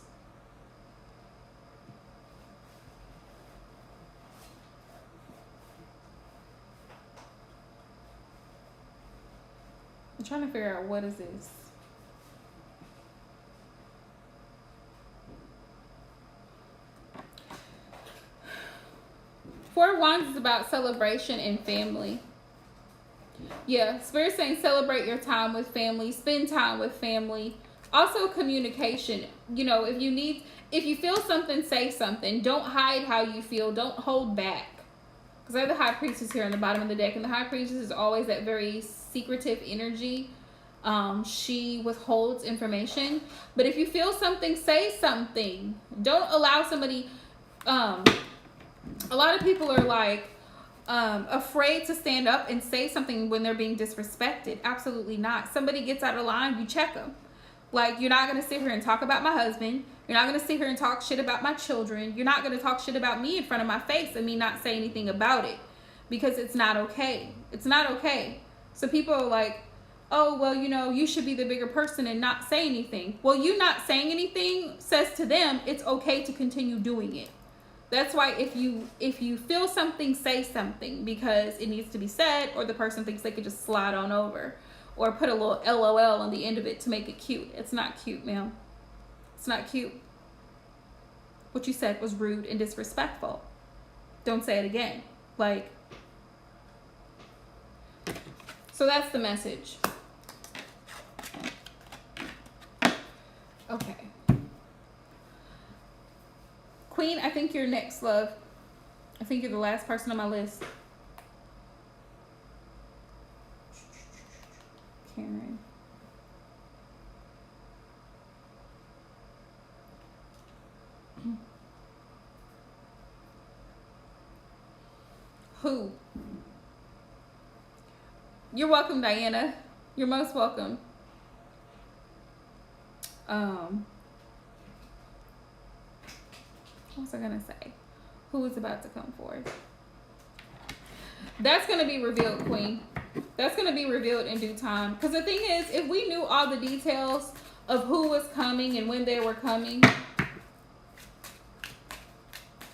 S1: I'm trying to figure out what is this. Four of Wands is about celebration and family. Yeah, Spirit saying celebrate your time with family, spend time with family. Also communication. You know, if you feel something, say something. Don't hide how you feel. Don't hold back. Because I have the High Priestess here on the bottom of the deck, and the High Priestess is always that very secretive energy. She withholds information. But if you feel something, say something. Don't allow somebody... a lot of people are like afraid to stand up and say something when they're being disrespected. Absolutely not. Somebody gets out of line, you check them. Like, you're not going to sit here and talk about my husband. You're not going to sit here and talk shit about my children. You're not going to talk shit about me in front of my face and me not say anything about it, because it's not okay. It's not okay. So people are like, oh, well, you know, you should be the bigger person and not say anything. Well, you not saying anything says to them it's okay to continue doing it. That's why if you feel something, say something, because it needs to be said, or the person thinks they could just slide on over, or put a little LOL on the end of it to make it cute. It's not cute, ma'am. It's not cute. What you said was rude and disrespectful. Don't say it again. Like, so that's the message. Okay. Queen, I think you're next, love. I think you're the last person on my list. Karen. Who? You're welcome, Diana. You're most welcome. What was I gonna say? Who is about to come forth? That's gonna be revealed, Queen. That's gonna be revealed in due time. Because the thing is, if we knew all the details of who was coming and when they were coming,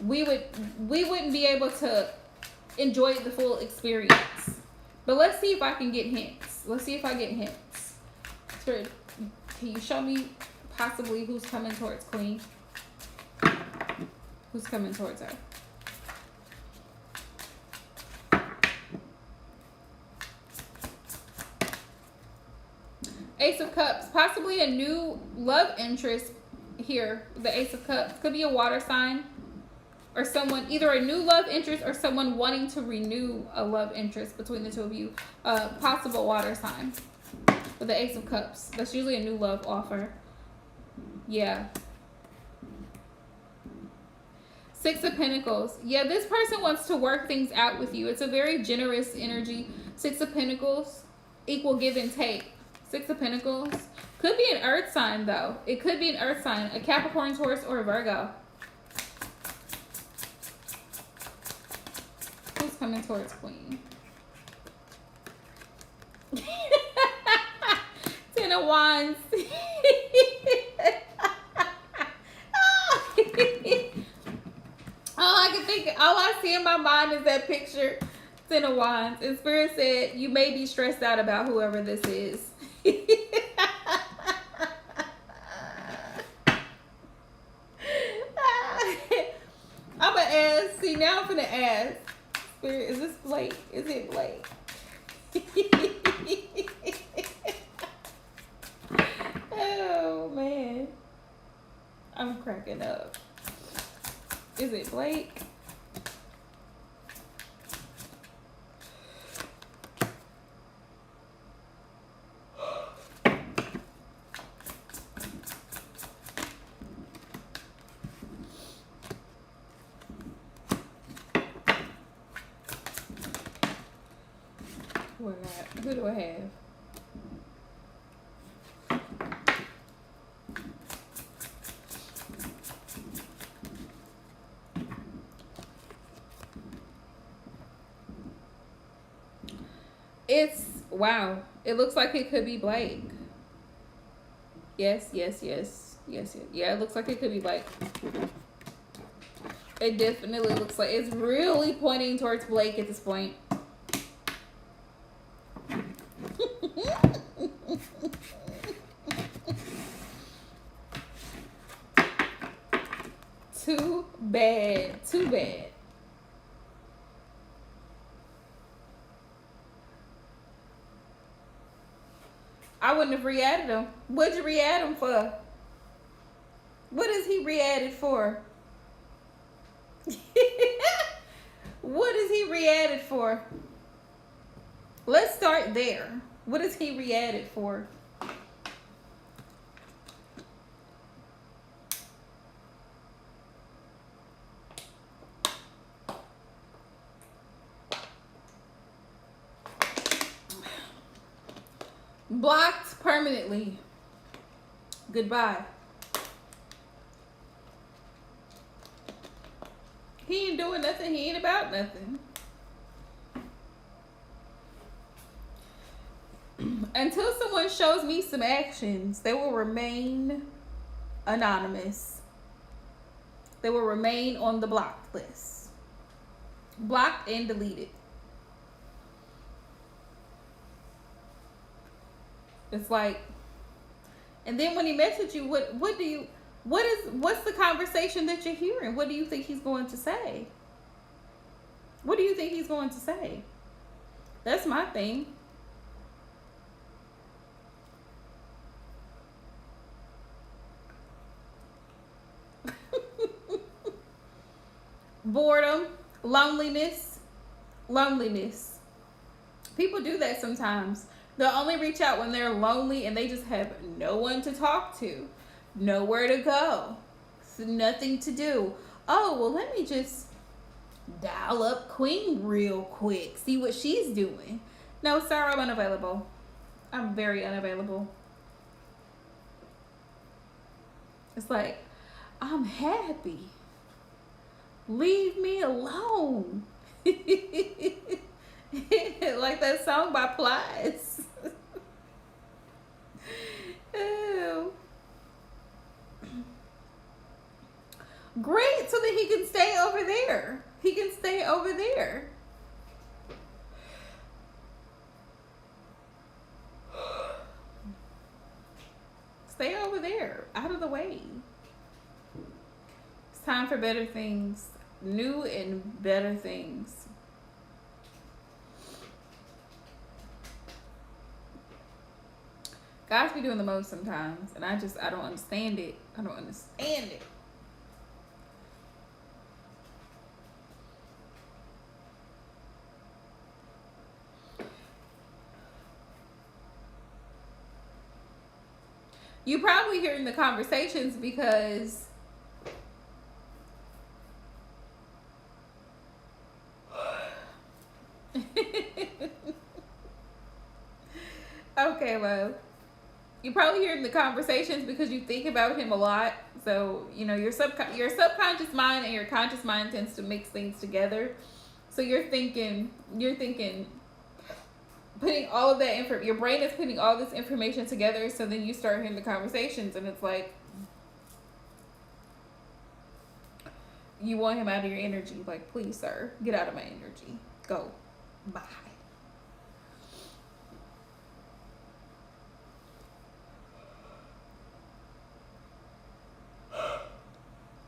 S1: we wouldn't be able to enjoy the full experience. But let's see if I can get hints. Let's see if I get hints. Spirit, can you show me possibly who's coming towards Queen? Who's coming towards her? Ace of Cups. Possibly a new love interest here. The Ace of Cups. Could be a water sign. Or someone, either a new love interest or someone wanting to renew a love interest between the two of you. Possible water sign. With the Ace of Cups. That's usually a new love offer. Yeah. Six of Pentacles. Yeah, this person wants to work things out with you. It's a very generous energy. Six of Pentacles. Equal give and take. Six of Pentacles. Could be an earth sign, though. It could be an earth sign. A Capricorn, Taurus, or a Virgo. Who's coming towards Queen? Ten of Wands. All I see in my mind is that picture, Ten of Wands. And Spirit said, you may be stressed out about whoever this is. I'm going to ask. See, now I'm going to ask. Spirit, is this Blake? Is it Blake? Oh, man. I'm cracking up. Is it Blake? Who do I have? Wow. It looks like it could be Blake. Yes. Yeah, it looks like it could be Blake. It definitely looks like it's really pointing towards Blake at this point. too bad. I wouldn't have re-added him. What'd you re-add him for? What is he re-added for? What is he re-added for? Let's start there. What is he re-added for? Blocked permanently. Goodbye. He ain't doing nothing. He ain't about nothing. Until someone shows me some actions, they will remain anonymous. They will remain on the blocked list. Blocked and deleted. It's like, and then when he messages you, what's the conversation that you're hearing? What do you think he's going to say? What do you think he's going to say? That's my thing. Boredom, loneliness. People do that sometimes. They'll only reach out when they're lonely and they just have no one to talk to, nowhere to go, nothing to do. Oh, well, let me just dial up Queen real quick, see what she's doing. No, sir, I'm unavailable. I'm very unavailable. It's like, I'm happy. Leave me alone. Like that song by Plies. Ew. Great, so that he can stay over there. He can stay over there. Stay over there, out of the way. It's time for better things. New and better things. Guys be doing the most sometimes, and I don't understand it. I don't understand it. You probably hearing the conversations because okay, love. You're probably hearing the conversations because you think about him a lot. So, you know, your subconscious mind and your conscious mind tends to mix things together. So you're thinking, putting all of that your brain is putting all this information together. So then you start hearing the conversations and it's like, you want him out of your energy. Like, please, sir, get out of my energy. Go. Bye.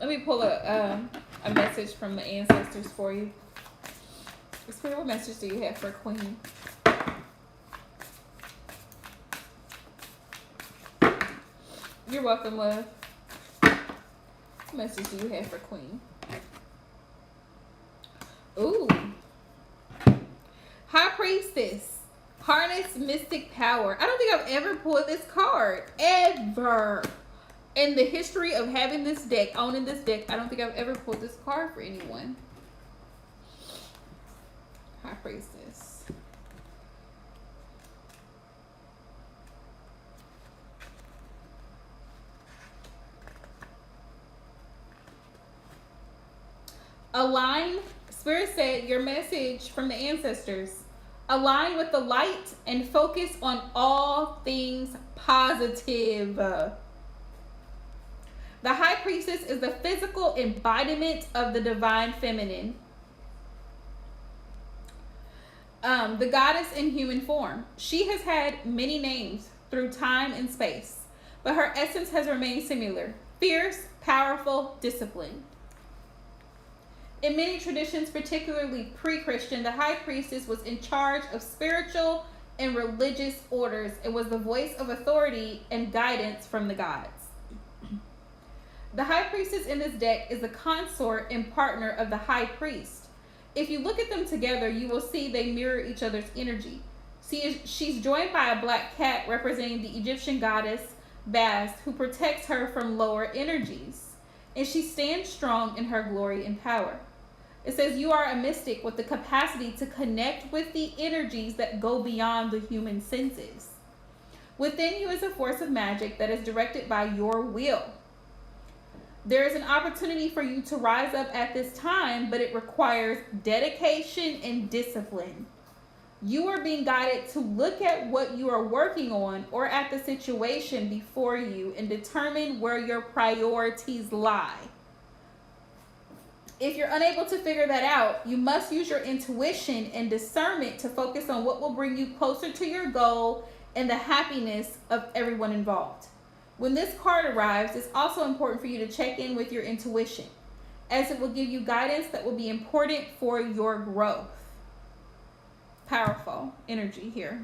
S1: Let me pull a message from the ancestors for you. Spirit, what message do you have for Queen? You're welcome, love. What message do you have for Queen? Ooh. High Priestess. Harness mystic power. I don't think I've ever pulled this card. Ever. In the history of having this deck, owning this deck, I don't think I've ever pulled this card for anyone. High Priestess. Align. Spirit said your message from the ancestors. Align with the light and focus on all things positive. The High Priestess is the physical embodiment of the divine feminine. The goddess in human form. She has had many names through time and space, but her essence has remained similar. Fierce, powerful, disciplined. In many traditions, particularly pre-Christian, the high priestess was in charge of spiritual and religious orders. It was the voice of authority and guidance from the gods. The high priestess in this deck is the consort and partner of the high priest. If you look at them together, you will see they mirror each other's energy. She's joined by a black cat representing the Egyptian goddess Bast, who protects her from lower energies. And she stands strong in her glory and power. It says you are a mystic with the capacity to connect with the energies that go beyond the human senses. Within you is a force of magic that is directed by your will. There is an opportunity for you to rise up at this time, but it requires dedication and discipline. You are being guided to look at what you are working on or at the situation before you and determine where your priorities lie. If you're unable to figure that out, you must use your intuition and discernment to focus on what will bring you closer to your goal and the happiness of everyone involved. When this card arrives, it's also important for you to check in with your intuition, as it will give you guidance that will be important for your growth. Powerful energy here.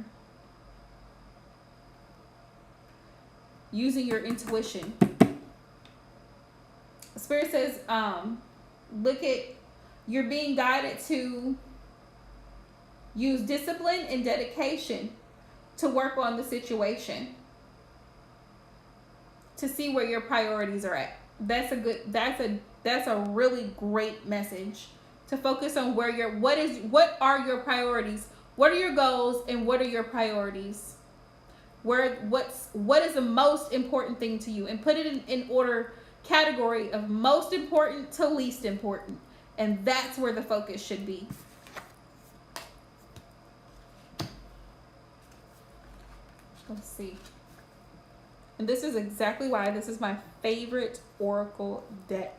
S1: Using your intuition. Spirit says, look at, you're being guided to use discipline and dedication to work on the situation, to see where your priorities are at. That's a really great message, to focus on where what are your priorities, what are your goals, and what are your priorities, what is the most important thing to you, and put it in order, category of most important to least important, and that's where the focus should be. Let's see. And this is exactly why this is my favorite oracle deck,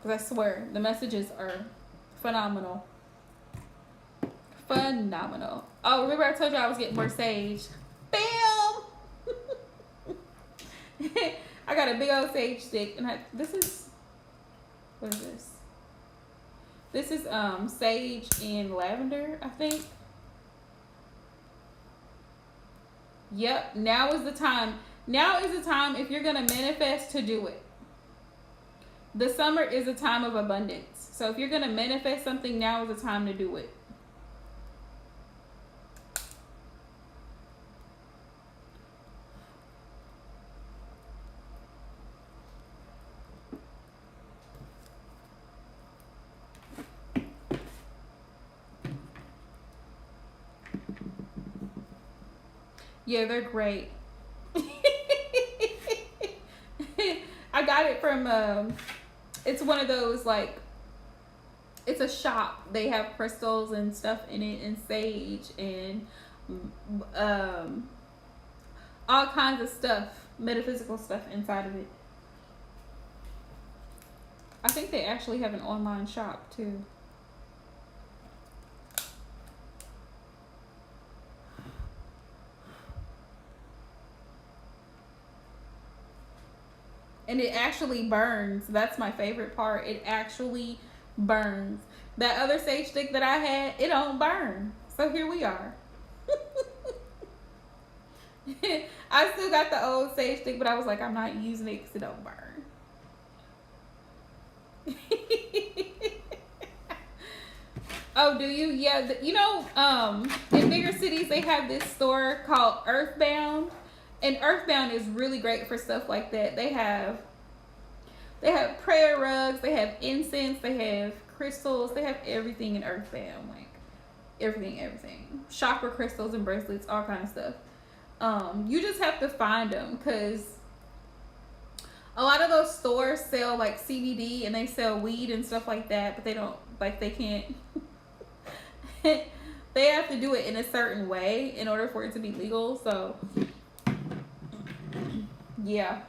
S1: because I swear the messages are phenomenal. Phenomenal. Oh, remember I told you I was getting more sage. Bam! I got a big old sage stick, and this is, what is this? This is sage and lavender, I think. Yep, now is the time. Now is the time, if you're going to manifest, to do it. The summer is a time of abundance. So if you're going to manifest something, now is the time to do it. Yeah, they're great. I got it from, it's one of those, like, it's a shop. They have crystals and stuff in it, and sage, and all kinds of stuff, metaphysical stuff inside of it. I think they actually have an online shop, too. And it actually burns. That's my favorite part. It actually burns. That other sage stick that I had, it don't burn. So here we are. I still got the old sage stick, but I was like, I'm not using it because it don't burn. Oh, do you? Yeah. You know, in bigger cities, they have this store called Earthbound. And Earthbound is really great for stuff like that. They have prayer rugs, they have incense, they have crystals, they have everything in Earthbound, like everything. Chakra crystals and bracelets, all kind of stuff. You just have to find them, because a lot of those stores sell like CBD and they sell weed and stuff like that, but they don't, like, they can't. They have to do it in a certain way in order for it to be legal. So yeah,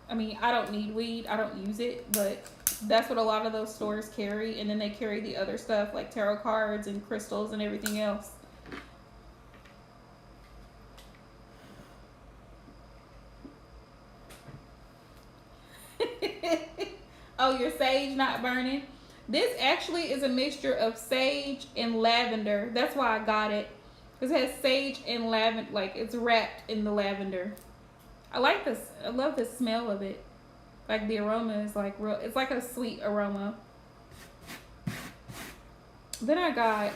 S1: I mean, I don't need weed, I don't use it, but that's what a lot of those stores carry. And then they carry the other stuff like tarot cards and crystals and everything else. Oh, your sage not burning. This actually is a mixture of sage and lavender. That's why I got it. Because it has sage and lavender, like it's wrapped in the lavender. I like this. I love the smell of it. Like the aroma is like real. It's like a sweet aroma. Then I got,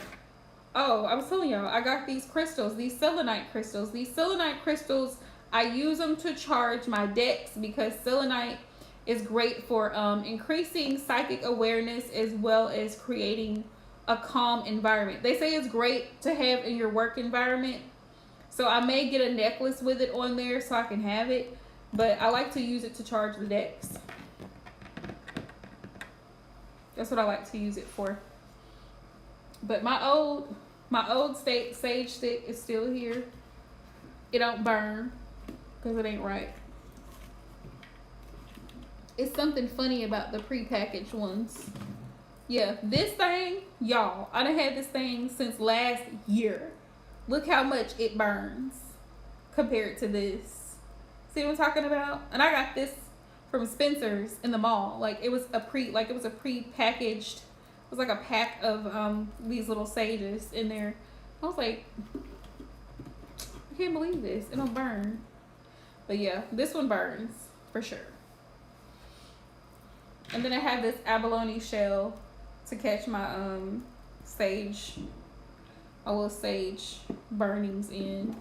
S1: oh, I was telling y'all, I got these crystals, these selenite crystals. These selenite crystals, I use them to charge my decks because selenite is great for increasing psychic awareness as well as creating a calm environment. They say it's great to have in your work environment. So I may get a necklace with it on there so I can have it. But I like to use it to charge the decks. That's what I like to use it for. But my old sage stick is still here. It don't burn because it ain't right. It's something funny about the prepackaged ones. Yeah, this thing, y'all, I done had this thing since last year. Look how much it burns compared to this. See what I'm talking about? And I got this from Spencer's in the mall. Like it was a pre-packaged, it was like a pack of these little sages in there. I was like, I can't believe this. It don't burn. But yeah, this one burns for sure. And then I have this abalone shell to catch my sage, my little sage burnings in.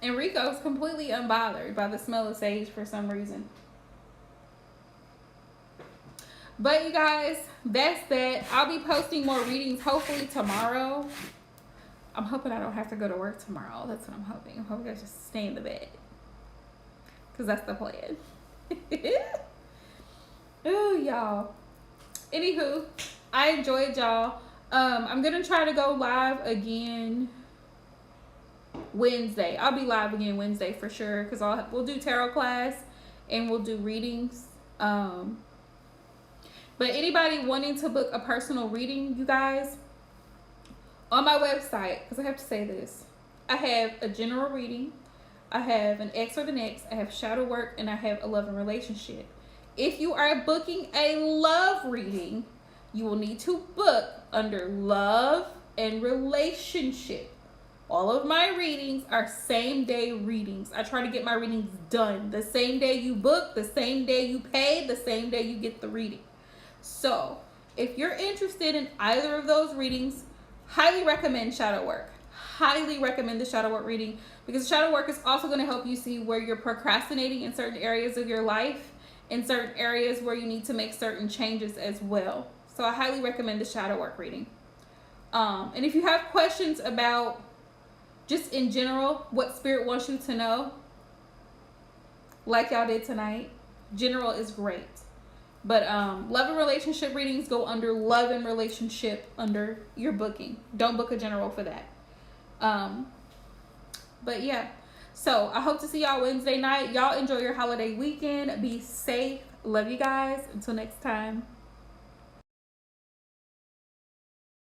S1: And Rico's completely unbothered by the smell of sage for some reason. But you guys, that's that. I'll be posting more readings hopefully tomorrow. I'm hoping I don't have to go to work tomorrow. That's what I'm hoping. I'm hoping I just stay in the bed. Because that's the plan. Ooh, y'all. Anywho, I enjoyed y'all. I'm going to try to go live again Wednesday. I'll be live again Wednesday for sure. Because we'll do tarot class and we'll do readings. But anybody wanting to book a personal reading, you guys, on my website, because I have to say this, I have a general reading, I have an X or the next, I have shadow work, and I have a love and relationship. If you are booking a love reading, you will need to book under love and relationship. All of my readings are same day readings. I try to get my readings done. The same day you book, the same day you pay, the same day you get the reading. So, if you're interested in either of those readings, highly recommend shadow work. Highly recommend the shadow work reading because shadow work is also going to help you see where you're procrastinating in certain areas of your life, in certain areas where you need to make certain changes as well. So, I highly recommend the shadow work reading. And if you have questions about just in general what spirit wants you to know, like y'all did tonight, general is great. But love and relationship readings go under love and relationship under your booking. Don't book a general for that. But yeah, so I hope to see y'all Wednesday night. Y'all enjoy your holiday weekend. Be safe. Love you guys. Until next time.